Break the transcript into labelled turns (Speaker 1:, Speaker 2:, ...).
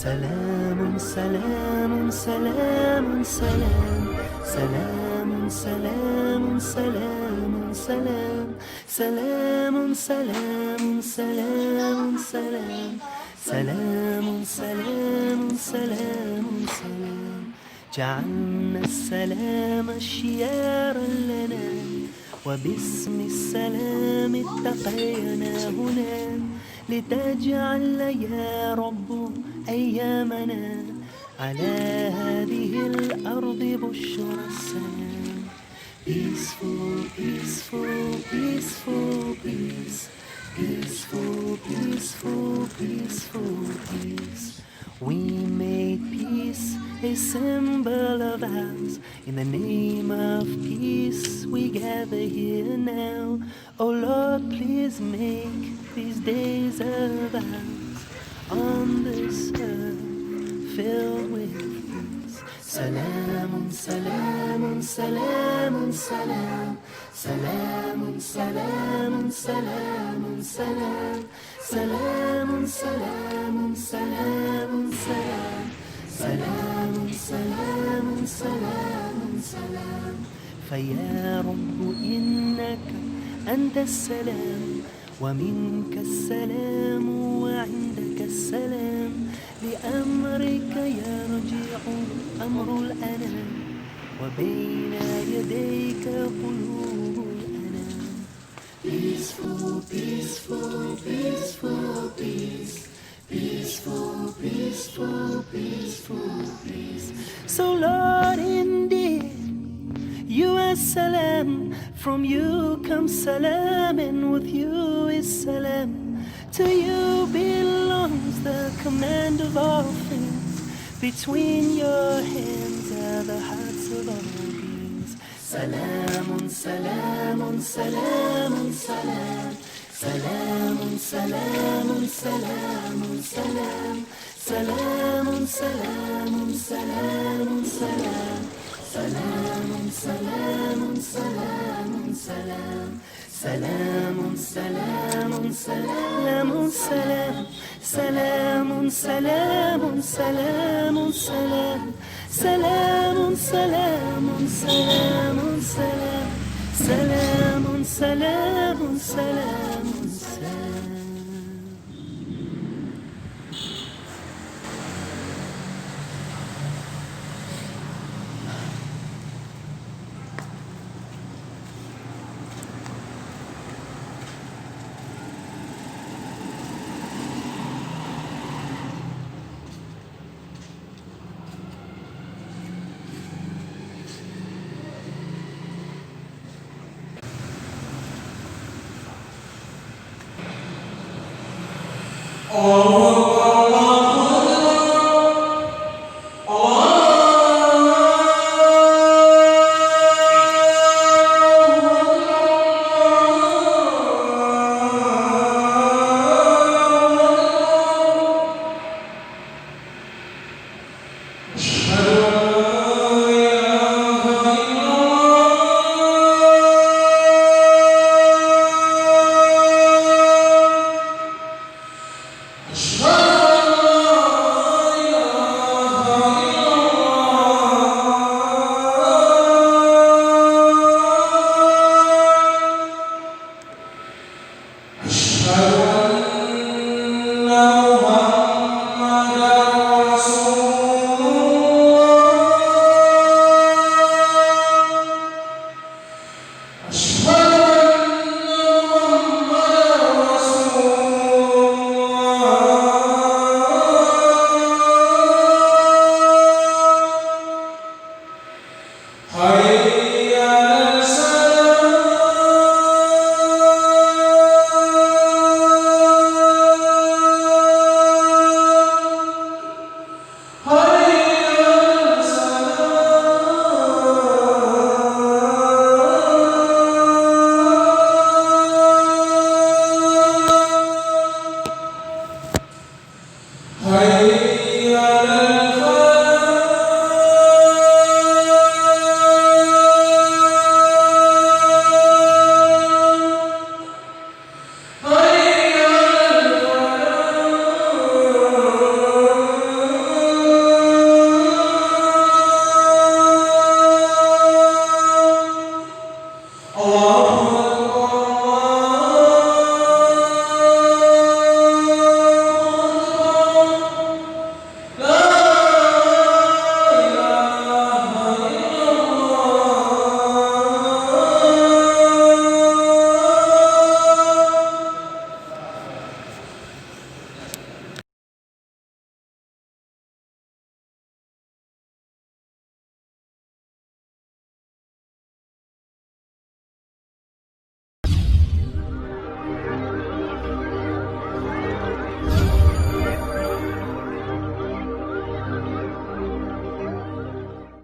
Speaker 1: سلام سلام سلام سلام سلام سلام سلام سلام سلام سلام سلام سلام سلام سلام سلام سلام جعلنا السلام شيارا لنا وباسم السلام اتقينا هنا لتجعل يا رب أيامنا على هذه الأرض بشرى السلام. Peaceful, peaceful, peaceful, peace. Peaceful, peaceful, peaceful, peace. We made peace a symbol of ours. In the name of peace we gather here now. Oh Lord, please make these days of ours on this earth filled with peace. Salamun, salamun, salamun, salam. Salamun, salamun, salamun, salam. Salamun, salamun, salamun, salam. Salamun, salamun, salamun, salam. فيا رب إنك أنت السلام ومنك السلام وعندك السلام لأمرك يرجع أمر الأنام وبين يديك قلوب الأنام. Peaceful, peaceful, peaceful, peace. Peaceful, peaceful, peaceful, peace. So Lord, indeed you are salam, from you comes salam, and with you is salam. To you belongs the command of all things. Between your hands are the hearts of all beings. Salamun, salamun, salamun, salam. Salamun, salamun, salamun, salam. Salamun, salamun, salamun, salam. Salamun, salamun, salamun, salam. Salamun, salamun, salamun, salam. Salamun, salamun, salamun, salam. Salamun, salamun, salamun, salam. Salamun, salamun, salamun, salam.
Speaker 2: Hai